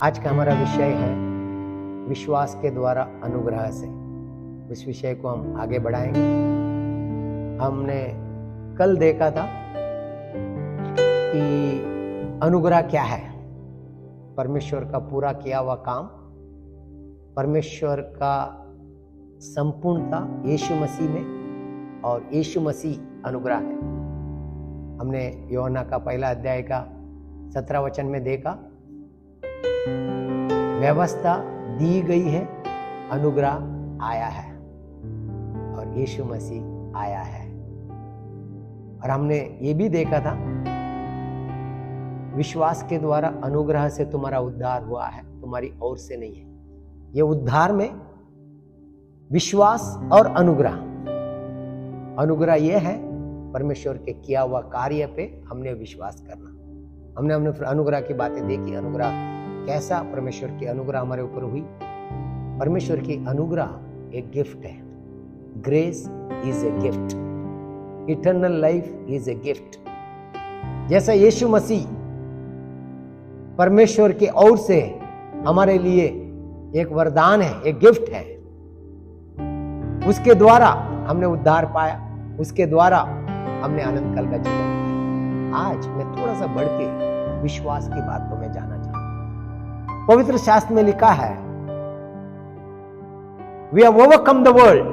आज का हमारा विषय है विश्वास के द्वारा अनुग्रह से। इस विषय को हम आगे बढ़ाएंगे। हमने कल देखा था कि अनुग्रह क्या है। परमेश्वर का पूरा किया हुआ काम, परमेश्वर का संपूर्णता यीशु मसीह में, और यीशु मसीह अनुग्रह है। हमने यूहन्ना का पहला अध्याय का 17 वचन में देखा, व्यवस्था दी गई है, अनुग्रह आया है और यीशु मसीह आया है। और हमने ये भी देखा था, विश्वास के द्वारा अनुग्रह से तुम्हारा उद्धार हुआ है, तुम्हारी ओर से नहीं है। ये उद्धार में विश्वास और अनुग्रह, अनुग्रह ये है परमेश्वर के किया हुआ कार्य पे हमने विश्वास करना। हमने अनुग्रह की बातें देखी। अनुग्रह कैसा, परमेश्वर की अनुग्रह हमारे ऊपर हुई। परमेश्वर की अनुग्रह एक गिफ्ट है। Grace is a gift, eternal life is a gift. जैसा यीशु मसीह परमेश्वर की ओर से हमारे लिए एक वरदान है, एक गिफ्ट है, उसके द्वारा हमने उद्धार पाया, उसके द्वारा हमने आनंद काल का जीवन पाया। आज मैं थोड़ा सा बढ़ के विश्वास की बात को मैं जानना चाहता हूं। पवित्र शास्त्र में लिखा है, we have overcome the world.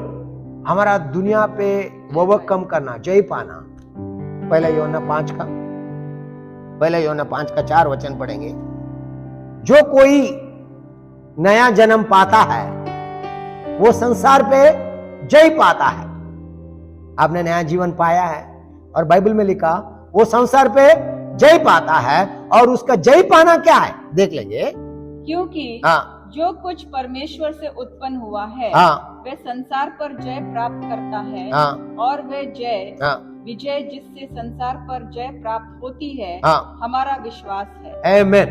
हमारा दुनिया पे ओवरकम करना, जय पाना। पहला यूहन्ना 5 का 4 वचन पढ़ेंगे। जो कोई नया जन्म पाता है वो संसार पे जय पाता है। आपने नया जीवन पाया है और बाइबल में लिखा वो संसार पे जय पाता है। और उसका जय पाना क्या है देख लेंगे। क्योंकि जो कुछ परमेश्वर से उत्पन्न हुआ है वह संसार पर जय प्राप्त करता है, और वह जय विजय जिससे संसार पर जय प्राप्त होती है हमारा विश्वास है। आमीन।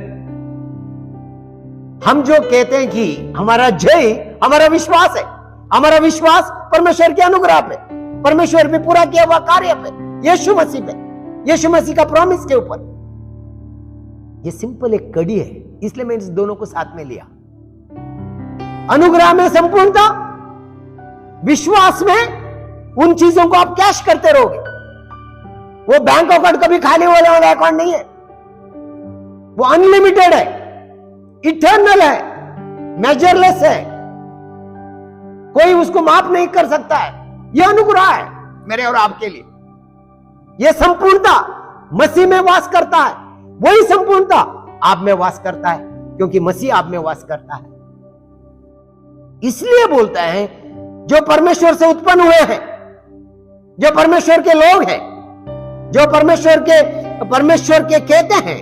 हम जो कहते हैं कि हमारा जय हमारा विश्वास है। हमारा विश्वास परमेश्वर के अनुग्रह पे, परमेश्वर पे पूरा किया हुआ कार्य पे, यीशु मसीह पे, यीशु मसीह का प्रॉमिस के ऊपर। ये सिंपल एक कड़ी है, इसलिए मैंने इस दोनों को साथ में लिया। अनुग्रह में संपूर्णता, विश्वास में उन चीजों को आप कैश करते रहोगे। वो बैंक अकाउंट कभी खाली होने वाला अकाउंट नहीं है, वो अनलिमिटेड है, इटर्नल है, मेजरलेस है, कोई उसको माफ नहीं कर सकता है। यह अनुग्रह है मेरे और आपके लिए। यह संपूर्णता मसीह में वास करता है, वही संपूर्णता आप में वास करता है, क्योंकि मसीह आप में वास करता है। इसलिए बोलते हैं जो परमेश्वर से उत्पन्न हुए हैं, जो परमेश्वर के लोग हैं, जो परमेश्वर के कहते हैं,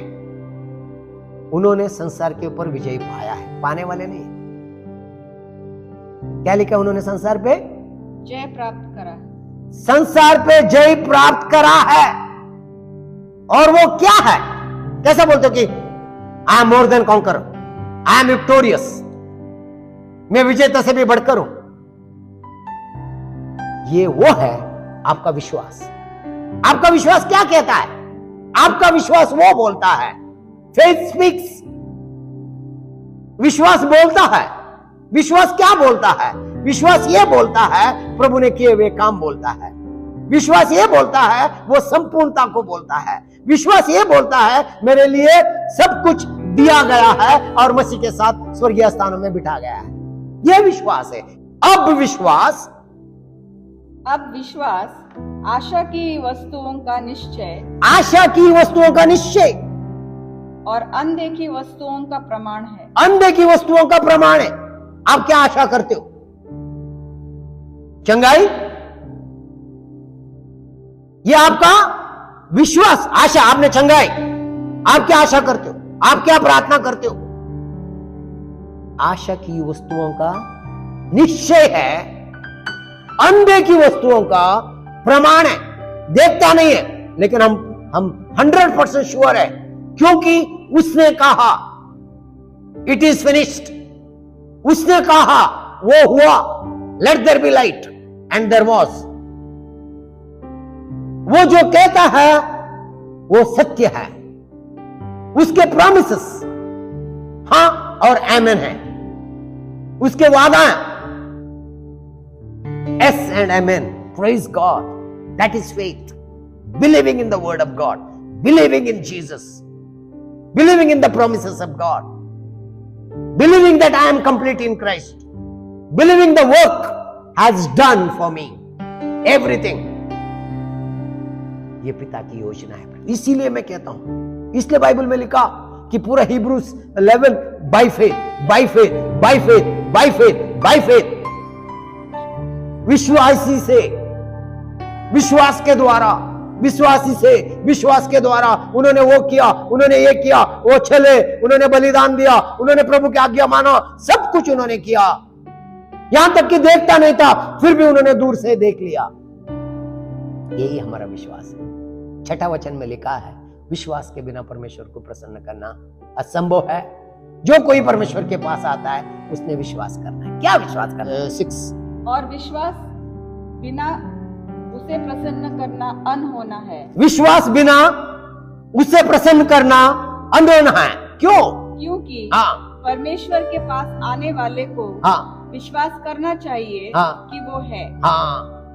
उन्होंने संसार के ऊपर विजय पाया है, पाने वाले नहीं। क्या लिखा उन्होंने संसार पे जय प्राप्त करा, संसार पे जय प्राप्त करा है। और वो क्या है, कैसा बोलते हो कि I am more than conquer, I am victorious, मैं विजेता से भी बढ़कर हूं। ये वो है आपका विश्वास। आपका विश्वास क्या कहता है? आपका विश्वास वो बोलता है, फेथ स्पीक्स। विश्वास बोलता है। विश्वास क्या बोलता है? विश्वास ये बोलता है प्रभु ने किए हुए काम बोलता है। विश्वास ये बोलता है वो संपूर्णता को बोलता है। विश्वास ये बोलता है मेरे लिए सब कुछ दिया गया है और मसीह के साथ स्वर्गीय स्थानों में बिठा गया है। यह विश्वास है। अब विश्वास आशा की वस्तुओं का निश्चय, आशा की वस्तुओं का निश्चय और अनदेखी वस्तुओं का प्रमाण है। अनदेखी वस्तुओं का प्रमाण है। आप क्या आशा करते हो? चंगाई? ये आपका विश्वास, आशा। आपने चंगाई, आप क्या आशा करते हो? आप क्या प्रार्थना करते हो? आशा की वस्तुओं का निश्चय है, अनदेखी वस्तुओं का प्रमाण है। देखता नहीं है लेकिन हम 100% श्योर है, क्योंकि उसने कहा इट इज फिनिश्ड। उसने कहा वो हुआ, let there be light and there was. वो जो कहता है वो सत्य है, उसके प्रॉमिसेस। हाँ, और आमेन है, उसके वादा S and amen. Praise God, that is faith, believing in the word of God, believing in Jesus, believing in the promises of God, believing that I am complete in Christ, believing the work has done for me everything. ये पिता की योजना है। इसीलिए मैं कहता हूं, इसलिए बाइबल में लिखा कि पूरा Hebrews 11 by faith, by faith, by faith, by faith, by faith, विश्वासी से, विश्वास के द्वारा, विश्वासी से विश्वास के द्वारा उन्होंने वो किया, उन्होंने ये किया, वो चले, उन्होंने बलिदान दिया, उन्होंने प्रभु की आज्ञा माना, सब कुछ उन्होंने किया, यहां तक कि देखता नहीं था फिर भी उन्होंने दूर से देख लिया। यही हमारा विश्वास है। 6 वचन में लिखा है, विश्वास के बिना परमेश्वर को प्रसन्न करना असंभव है। जो कोई परमेश्वर के पास आता है उसने विश्वास करना है। क्या विश्वास करना है? 6 और विश्वास बिना उसे प्रसन्न करना अनहोना है। विश्वास बिना उसे प्रसन्न करना अनहोना है। क्यों? क्योंकि परमेश्वर के पास आने वाले को विश्वास करना चाहिए कि वो है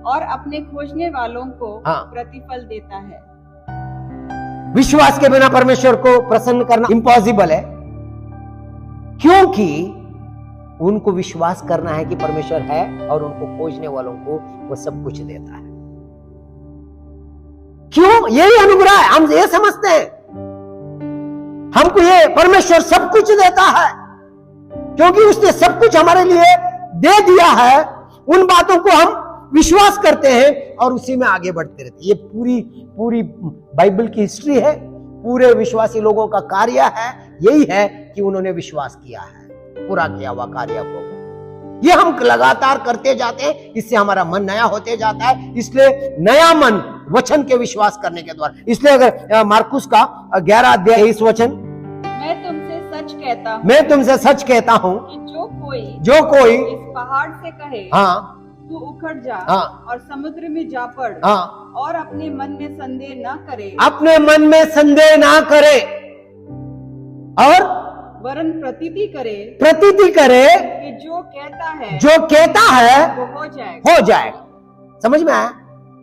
और अपने खोजने वालों को प्रतिफल देता है। विश्वास के बिना परमेश्वर को प्रसन्न करना इम्पॉसिबल है, क्योंकि उनको विश्वास करना है कि परमेश्वर है और उनको खोजने वालों को वो सब कुछ देता है। क्यों? यही अनुग्रह है। हम ये समझते हैं हमको ये परमेश्वर सब कुछ देता है क्योंकि उसने सब कुछ हमारे लिए दे दिया है। उन बातों को हम विश्वास करते हैं और उसी में आगे बढ़ते रहते हैं। ये पूरी बाइबल की हिस्ट्री है, पूरे विश्वासी लोगों का कार्य है, यही है कि उन्होंने विश्वास किया है, पूरा किया हुआ कार्य को। ये हम लगातार करते जाते हैं, इससे हमारा मन नया होते जाता है। इसलिए नया मन वचन के विश्वास करने के द्वारा। इसलिए अगर मार्कुस का 11 अध्याय 23 वचन, मैं तुमसे सच कहता हूं, मैं तुमसे सच कहता हूं कि जो कोई इस पहाड़ से कहे तू उखड़ जा और समुद्र में जा पड़ और अपने मन में संदेह न करे, अपने मन में संदेह ना करे और वरन प्रतीति करे कि जो कहता है वो हो जाएगा। समझ में आया?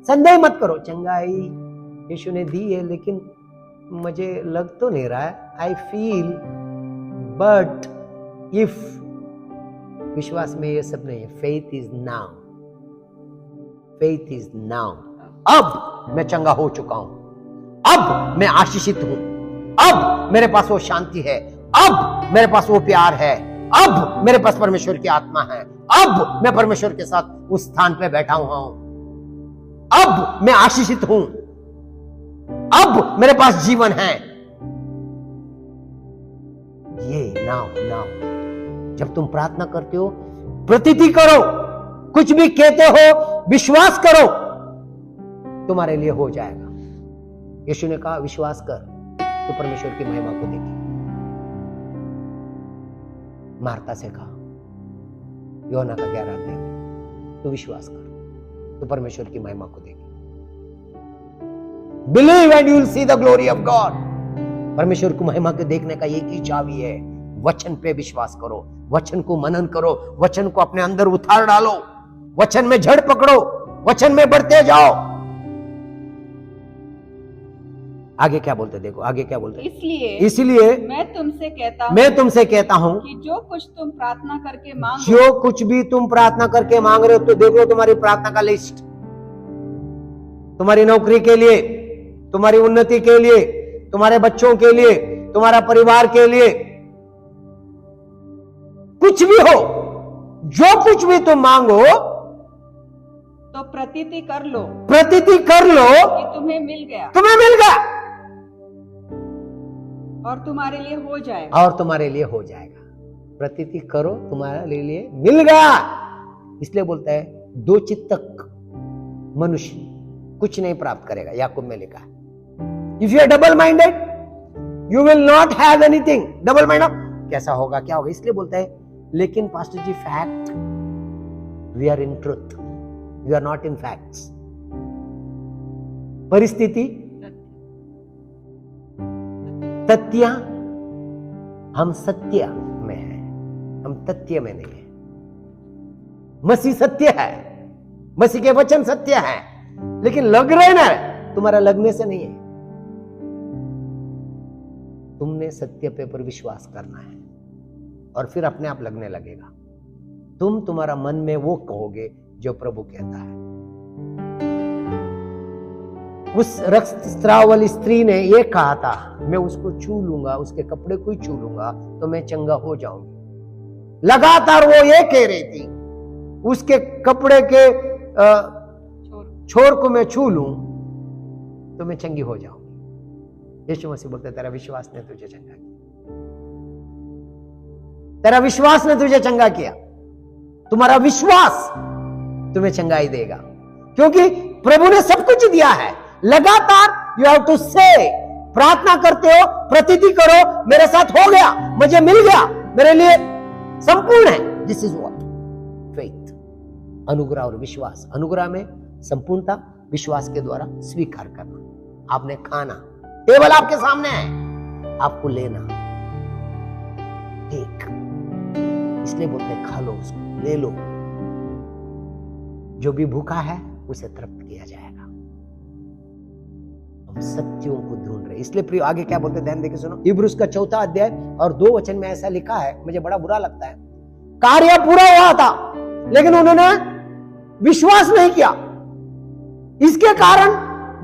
संदेह मत करो। चंगाई यीशु ने दी है, लेकिन मुझे लग तो नहीं रहा है, आई फील, बट इफ, विश्वास में ये सब नहीं है। Faith is now, faith is now. अब मैं चंगा हो चुका हूं, अब मैं आशीषित हूं, अब मेरे पास वो शांति है, अब मेरे पास वो प्यार है, अब मेरे पास परमेश्वर की आत्मा है, अब मैं परमेश्वर के साथ उस स्थान पे बैठा हुआ हूं, अब मैं आशीषित हूं, अब मेरे पास जीवन है। ये नाउ जब तुम प्रार्थना करते हो, प्रतीति करो, कुछ भी कहते हो, विश्वास करो, तुम्हारे लिए हो जाएगा। यीशु ने कहा विश्वास कर तो परमेश्वर की महिमा को देखेगी। मार्ता से कहा यूहन्ना का 11 अध्याय में, तो विश्वास कर तो परमेश्वर की महिमा को देखेगी। Believe and you will see the glory of God. परमेश्वर को महिमा को देखने का एक ही चाबी है, वचन पे विश्वास करो, वचन को मनन करो, वचन को अपने अंदर उतार डालो, वचन में जड़ पकड़ो, वचन में बढ़ते जाओ। आगे क्या बोलते देखो, आगे क्या बोलते? इसलिए मैं तुमसे कहता हूं कि जो कुछ तुम प्रार्थना करके मांगो, जो कुछ भी तुम प्रार्थना करके मांग रहे हो, तो देख लो तुम्हारी प्रार्थना का लिस्ट, तुम्हारी नौकरी के लिए, तुम्हारी उन्नति के लिए, तुम्हारे बच्चों के लिए, तुम्हारा परिवार के लिए, कुछ भी हो, जो कुछ भी तुम मांगो तो प्रतीति कर लो कि तुम्हें मिल गया और तुम्हारे लिए हो जाएगा। प्रतीति करो, तुम्हारे लिए मिल गया। इसलिए बोलता है दो चित्तक मनुष्य कुछ नहीं प्राप्त करेगा। याकूब में लिखा है, if you are double minded you will not have anything. Double mind कैसा होगा, क्या होगा? इसलिए बोलता है, लेकिन pastor ji fact, we are in truth, we are not in facts. परिस्थिति, तथ्य, हम सत्य में है। हम तथ्य में नहीं है। मसीह सत्य है, मसीह के वचन सत्य है, लेकिन लग रहे ना, तुम्हारा लगने से नहीं है। तुमने सत्य पे पर विश्वास करना है और फिर अपने आप लगने लगेगा। तुम तुम्हारा मन में वो कहोगे जो प्रभु कहता है। उस रक्तस्राव वाली स्त्री ने ये कहा था, मैं उसको छू लूंगा, उसके कपड़े को ही छू लूंगा तो मैं चंगा हो जाऊंगी। लगातार वो ये कह रही थी, उसके कपड़े के छोर को मैं छू लूं तो मैं चंगी हो जाऊंगी। यीशु मसीह बोलते, तेरा विश्वास ने तुझे चंगा किया, तेरा विश्वास ने तुझे चंगा किया। तुम्हारा विश्वास तुम्हें चंगाई देगा, क्योंकि प्रभु ने सब कुछ दिया है। लगातार यू हैव टू से, प्रार्थना करते हो, प्रतीति करो, मेरे साथ हो गया, मुझे मिल गया, मेरे लिए संपूर्ण है। दिस इज व्हाट फेथ, अनुग्रह और विश्वास। अनुग्रह में संपूर्णता, विश्वास के द्वारा स्वीकार करना। आपने खाना, टेबल आपके सामने है, आपको लेना, ठीक, इसलिए बोलते खा लो, उसको ले लो। जो भी भूखा है उसे तृप्त किया जाएगा। हम सत्यों को ढूंढ रहे, इसलिए प्रिय आगे क्या बोलते, ध्यान देके सुनो। इब्रूस का 4 अध्याय और 2 वचन में ऐसा लिखा है, मुझे बड़ा बुरा लगता है। कार्य पूरा हुआ था लेकिन उन्होंने विश्वास नहीं किया। इसके कारण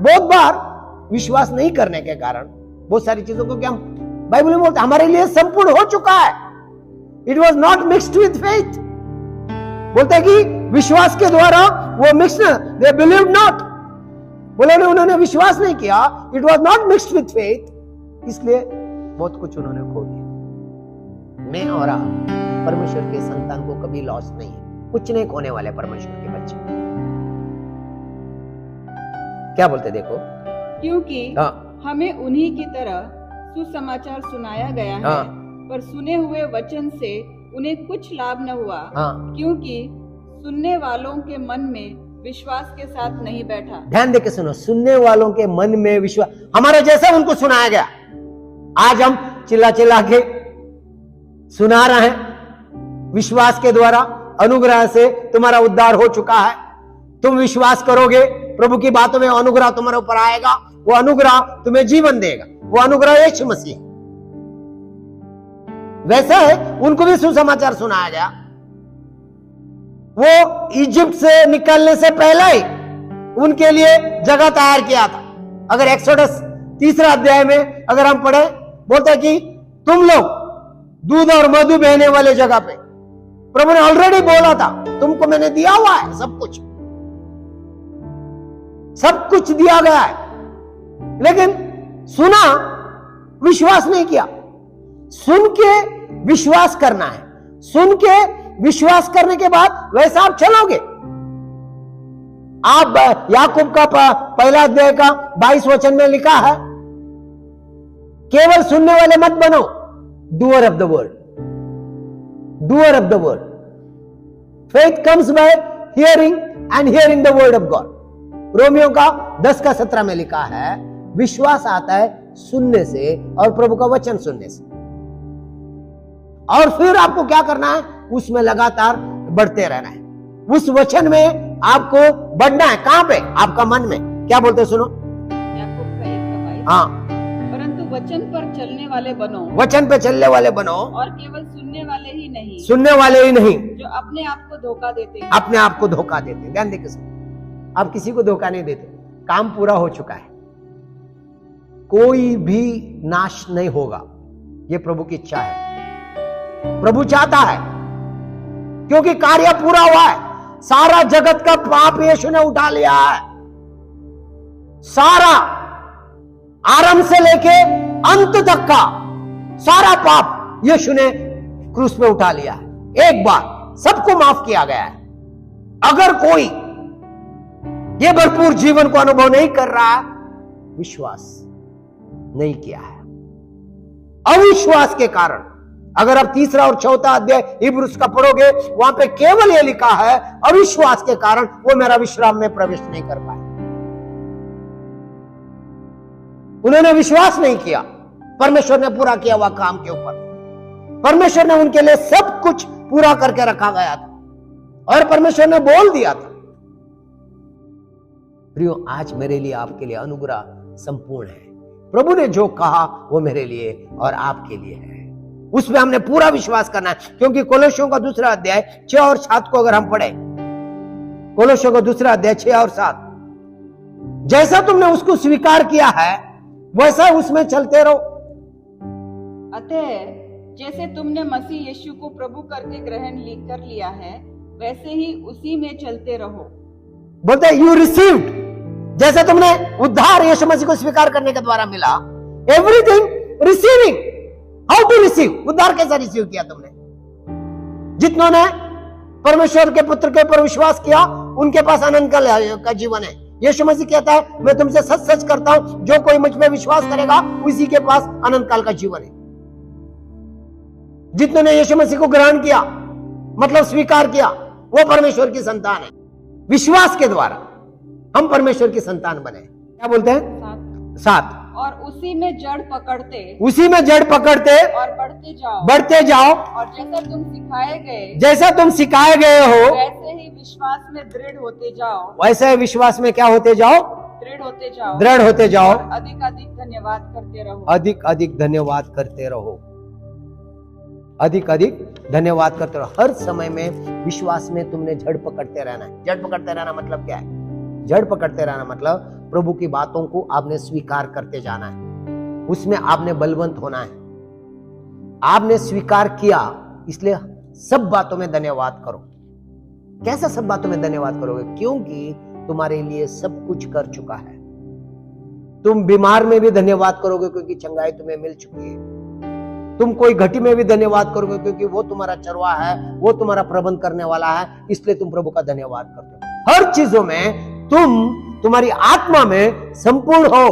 बहुत बार विश्वास नहीं करने के कारण बहुत सारी चीजों को क्या बाइबल में बोलता है, हमारे लिए संपूर्ण हो चुका है। It was not mixed with faith. बोलते हैं कि विश्वास के द्वारा वो मिक्स, दे बिलीव नॉट, बोले उन्होंने विश्वास नहीं किया। It was not mixed with faith, इसलिए बहुत कुछ उन्होंने खो दिया। मैं और आप परमेश्वर के संतान को कभी लॉस नहीं है, कुछ नहीं खोने वाले परमेश्वर के बच्चे। क्या बोलते देखो, क्योंकि हमें उन्हीं की तरह सुसमाचार सुनाया गया है, पर सुने हुए वचन से उन्हें कुछ लाभ न हुआ, क्योंकि सुनने वालों के मन में विश्वास के साथ नहीं बैठा। ध्यान देके सुनो, सुनने वालों के मन में विश्वास, हमारे जैसा उनको सुनाया गया। आज हम चिल्ला चिल्ला के सुना रहे हैं, विश्वास के द्वारा, अनुग्रह से तुम्हारा उद्धार हो चुका है। तुम विश्वास करोगे, प्रभु की बातों में अनुग्रह तुम्हारे ऊपर आएगा, वो अनुग्रह तुम्हें जीवन देगा। वो अनुग्रह यीशु मसीह। वैसा है, उनको भी सुसमाचार सुनाया गया। वो इजिप्ट से निकलने से पहले ही उनके लिए जगह तैयार किया था। अगर एक्सोडस 3 अध्याय में अगर हम पढ़े, बोलते हैं कि तुम लोग दूध और मधु बहने वाले जगह पे, प्रभु ने ऑलरेडी बोला था, तुमको मैंने दिया हुआ है सब कुछ, सब कुछ दिया गया है, लेकिन सुना, विश्वास नहीं किया। सुन के विश्वास करना है, सुन के विश्वास करने के बाद वैसा आप चलोगे। आप याकूब का 1 अध्याय का 22 वचन में लिखा है, केवल सुनने वाले मत बनो, doer of the word, doer of the word. Faith comes by hearing and hearing the word of God. Romeo का 10 का 17 में लिखा है, विश्वास आता है सुनने से और प्रभु का वचन सुनने से। और फिर आपको क्या करना है, उसमें लगातार बढ़ते रहना है, उस वचन में आपको बढ़ना है। कहां पे? आपका मन में। क्या बोलते सुनो, याकूब का 1:22। हाँ, परंतु वचन पर चलने वाले बनो, वचन पे चलने वाले बनो, और केवल सुनने वाले ही नहीं, सुनने वाले ही नहीं जो अपने आप को धोखा देते हैं, अपने आप को धोखा देते हैं। ध्यान देके सुनो, आप किसी को धोखा नहीं देते, काम पूरा हो चुका है, कोई भी नाश नहीं होगा। ये प्रभु की इच्छा है, प्रभु चाहता है, क्योंकि कार्य पूरा हुआ है। सारा जगत का पाप यीशु ने उठा लिया है, सारा आरंभ से लेके अंत तक का सारा पाप यीशु ने क्रूस पे उठा लिया है। एक बार सबको माफ किया गया है। अगर कोई ये भरपूर जीवन को अनुभव नहीं कर रहा है, विश्वास नहीं किया है, अविश्वास के कारण। अगर आप 3 और 4 अध्याय इब्रूस का पढ़ोगे, वहां पे केवल ये लिखा है, अविश्वास के कारण वो मेरा विश्राम में प्रवेश नहीं कर पाए। उन्होंने विश्वास नहीं किया परमेश्वर ने पूरा किया हुआ काम के ऊपर। परमेश्वर ने उनके लिए सब कुछ पूरा करके रखा गया था और परमेश्वर ने बोल दिया था। प्रियो, आज मेरे लिए आपके लिए अनुग्रह संपूर्ण है। प्रभु ने जो कहा वो मेरे लिए और आपके लिए है, उसमें हमने पूरा विश्वास करना है। क्योंकि कोलोसियों का दूसरा अध्याय 6 और 7 को अगर हम पढ़े, कोलोसियों का दूसरा अध्याय 6 और 7, जैसा तुमने उसको स्वीकार किया है वैसा उसमें चलते रहो। अतः जैसे तुमने मसीह यीशु को प्रभु करके ग्रहण कर लिया है, वैसे ही उसी में चलते रहो। बोलते हैं यू रिसीव्ड, जैसे तुमने उद्धार यीशु मसीह को स्वीकार करने के द्वारा मिला, everything receiving. How to receive? उद्धार कैसा रिसीव किया तुमने? जितनों ने परमेश्वर के पुत्र के ऊपर विश्वास किया उनके पास अनंत काल का जीवन है। यीशु मसीह कहता है मैं तुमसे सच सच करता हूं, जो कोई मुझ में विश्वास करेगा उसी के पास अनंत काल का जीवन है। जितनों ने यीशु मसीह को ग्रहण किया, मतलब स्वीकार किया, वो परमेश्वर की संतान है। विश्वास के द्वारा हम परमेश्वर की संतान बने। क्या बोलते हैं? 7। और उसी में जड़ पकड़ते, उसी में जड़ पकड़ते और बढ़ते जाओ, बढ़ते जाओ। और जैसा तुम सिखाए गए, जैसा तुम सिखाए गए हो वैसे ही विश्वास में दृढ़ होते जाओ। वैसे विश्वास में क्या होते जाओ? दृढ़ होते जाओ, दृढ़ होते जाओ। और अधिक अधिक धन्यवाद करते रहो। अधिक अधिक धन्यवाद करते रहो। अधिक अधिक धन्यवाद करते रहो। हर समय में विश्वास में तुमने जड़ पकड़ते रहना है। जड़ पकड़ते रहना मतलब क्या है? जड़ पकड़ते रहना मतलब प्रभु की बातों को आपने स्वीकार करते जाना है, उसमें आपने बलवंत होना है। आपने स्वीकार किया, इसलिए सब बातों में धन्यवाद करो। कैसे सब बातों में धन्यवाद करोगे? क्योंकि तुम्हारे लिए सब कुछ कर चुका है। तुम बीमार में भी धन्यवाद करोगे क्योंकि चंगाई तुम्हें मिल चुकी है। तुम कोई घटी में भी धन्यवाद करोगे क्योंकि वो तुम्हारा चरवाहा है, वो तुम्हारा प्रबंध करने वाला है, इसलिए तुम प्रभु का धन्यवाद करते हो। हर चीजों में तुम्हारी आत्मा में संपूर्ण हो,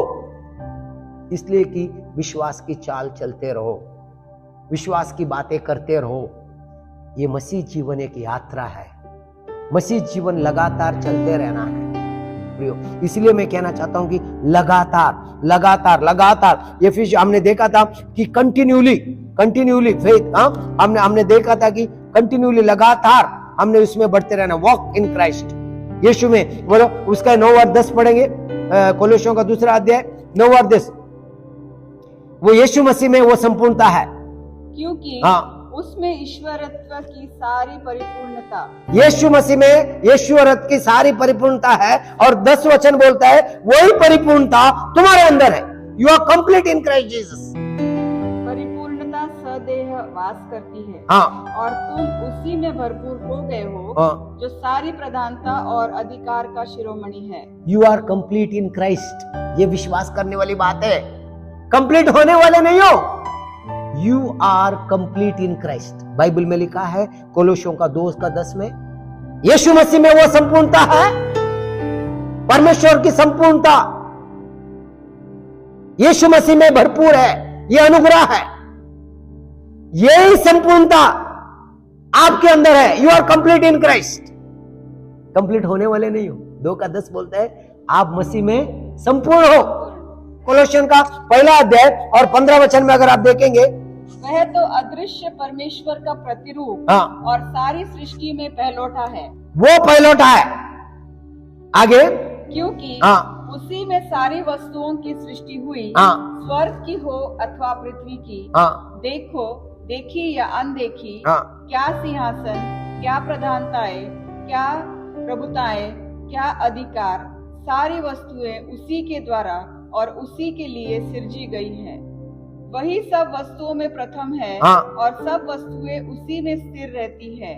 इसलिए कि विश्वास की चाल चलते रहो, विश्वास की बातें करते रहो। ये मसीह जीवन एक यात्रा है। मसीह जीवन लगातार चलते रहना है। इसलिए मैं कहना चाहता हूं कि लगातार लगातार लगातार, ये फिर हमने देखा था कि कंटिन्यूली फेथ, हमने देखा था कि कंटिन्यूली लगातार हमने उसमें बढ़ते रहना। वॉक इन क्राइस्ट, यीशु में। बोलो उसका 9 और 10 पढ़ेंगे, कोलोसियों का दूसरा अध्याय 9 और 10। वो यीशु मसीह में वो संपूर्णता है, क्योंकि उसमें ईश्वरत्व की सारी परिपूर्णता, यीशु मसीह में ईश्वरत्व की सारी परिपूर्णता है। और 10 वचन बोलता है वही परिपूर्णता तुम्हारे अंदर है। You are complete in Christ Jesus. परिपूर्णता सदेह वास करती है। और तुम उसी में भरपूर हो गए हो, जो सारी प्रधानता और अधिकार का शिरोमणि है। You are complete in Christ. ये विश्वास करने वाली बात है। कंप्लीट होने वाले नहीं हो, you are complete in Christ. Bible में लिखा है कोलोसियों का 2 का 10 में, यीशु मसीह में वो संपूर्णता है, परमेश्वर की संपूर्णता यीशु मसीह में भरपूर है। ये अनुग्रह है, यही संपूर्णता आपके अंदर है। You are complete in Christ. Complete होने वाले नहीं हो। 2 का 10 बोलता है आप मसीह में संपूर्ण हो। कोलोसियन का 1 अध्याय और 15 वचन में अगर आप देखेंगे, वह तो अदृश्य परमेश्वर का प्रतिरूप और सारी सृष्टि में पहलौठा है। वो पहलौठा है। आगे, क्योंकि उसी में सारी वस्तुओं की सृष्टि हुई, स्वर्ग की हो अथवा पृथ्वी की, देखी या अनदेखी, क्या सिंहासन, क्या प्रधानताएं, क्या प्रभुताएं, क्या अधिकार, सारी वस्तुएं उसी के द्वारा और उसी के लिए सृजी गई हैं। वही सब वस्तुओं में प्रथम है, और सब वस्तुएं उसी में स्थिर रहती है।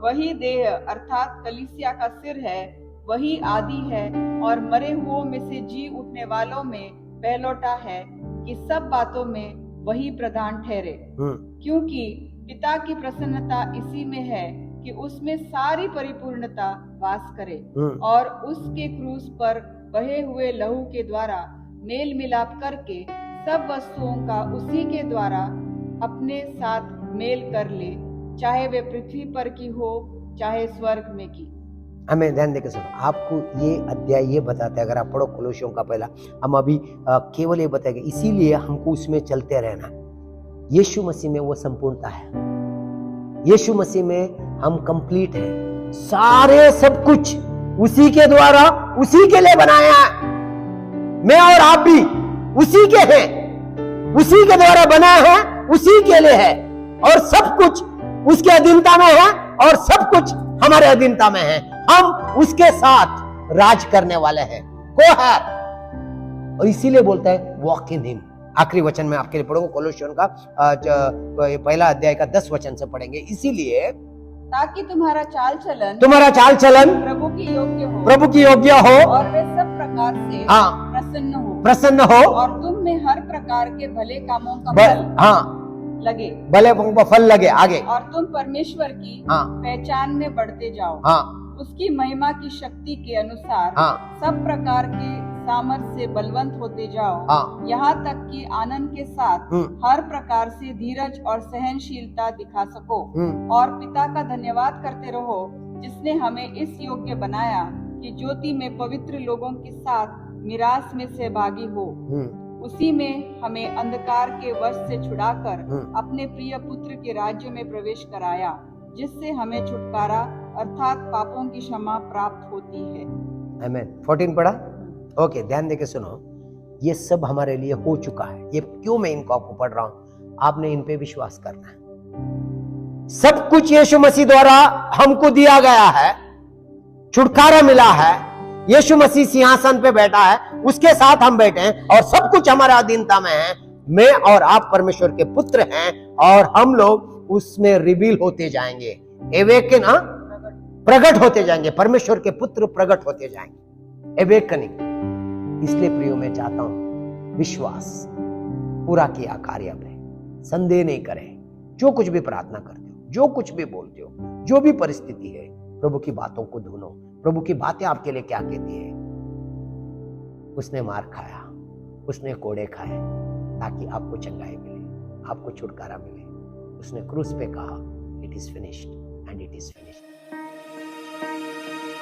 वही देह अर्थात कलीसिया का सिर है, वही आदि है और मरे हुओं में से जी उठने वालों में पहलौठा है, कि सब बातों में वही प्रधान ठहरे। क्योंकि पिता की प्रसन्नता इसी में है कि उसमें सारी परिपूर्णता वास करे, और उसके क्रूस पर बहे हुए लहू के द्वारा मेल मिलाप करके सब वस्तुओं का उसी के द्वारा अपने साथ मेल कर ले, चाहे वे पृथ्वी पर की हो चाहे स्वर्ग में की। हमें ध्यान देकर सुनो, आपको ये अध्याय ये बताता है, अगर आप पढ़ो कोलोसियों का पहला, हम अभी केवल ये बताएंगे, इसीलिए हमको उसमें चलते रहना है। यीशु मसीह में वो संपूर्णता है। यीशु मसीह में हम कंप्लीट हैं। सारे सब कुछ उसी के द्वारा, उसी के लिए बनाया है। मैं और आप भी उसी के हैं, उसी के द्वारा बना है, उसी के लिए है, और सब कुछ उसके अधीनता में है और सब कुछ हमारे अधीनता में है। हम उसके साथ राज करने वाले हैं। को है, और इसीलिए बोलता है वॉक इन हिम। आखिरी वचन में आपके लिए पढ़ूंगा, कोलोसियों का पहला अध्याय का 10 वचन से पढ़ेंगे। इसीलिए ताकि तुम्हारा चाल चलन प्रभु की योग्य हो और वे सब प्रकार से प्रसन्न हो और तुम में हर प्रकार के भले कामों का फल लगे, भले फल लगे। आगे, और तुम परमेश्वर की पहचान में बढ़ते जाओ, उसकी महिमा की शक्ति के अनुसार सब प्रकार के सामर्थ्य से बलवंत होते जाओ, यहाँ तक कि आनंद के साथ हर प्रकार से धीरज और सहनशीलता दिखा सको, और पिता का धन्यवाद करते रहो जिसने हमें इस योग्य बनाया कि ज्योति में पवित्र लोगों के साथ मिरास में सहभागी हो। उसी में हमें अंधकार के वश से छुड़ाकर अपने प्रिय पुत्र के राज्य में प्रवेश कराया, जिससे हमें छुटकारा अर्थात पापों की क्षमा प्राप्त होती है। आमीन। 14 पढ़ा? ओके, ध्यान देके सुनो। ये सब हमारे लिए हो चुका है। ये क्यों मैं इनको आपको पढ़ रहा हूं? आपने इन पे विश्वास करना है। सब कुछ यीशु मसीह द्वारा हमको दिया गया है, छुटकारा मिला है। यीशु मसीह सिंहासन पे बैठा है, उसके साथ हम बैठे हैं, और सब कुछ हमारा अधीनता में है। मैं और आप परमेश्वर के पुत्र हैं, और हम लोग उसमें रिवील होते जाएंगे, एवेकन, प्रकट होते जाएंगे। परमेश्वर के पुत्र प्रकट होते जाएंगे, एवेकनिंग। इसलिए प्रियो मैं चाहता हूं विश्वास पूरा किया कार्य में, संदेह नहीं करें। जो कुछ भी प्रार्थना करते हो, जो कुछ भी बोलते हो, जो भी परिस्थिति है, प्रभु की बातों को ढूंढो। प्रभु की बातें आपके लिए क्या कहती है? उसने मार खाया, उसने कोड़े खाए ताकि आपको चंगाई मिले, आपको छुटकारा मिले। उसने क्रूस पे कहा it is finished and it is finished.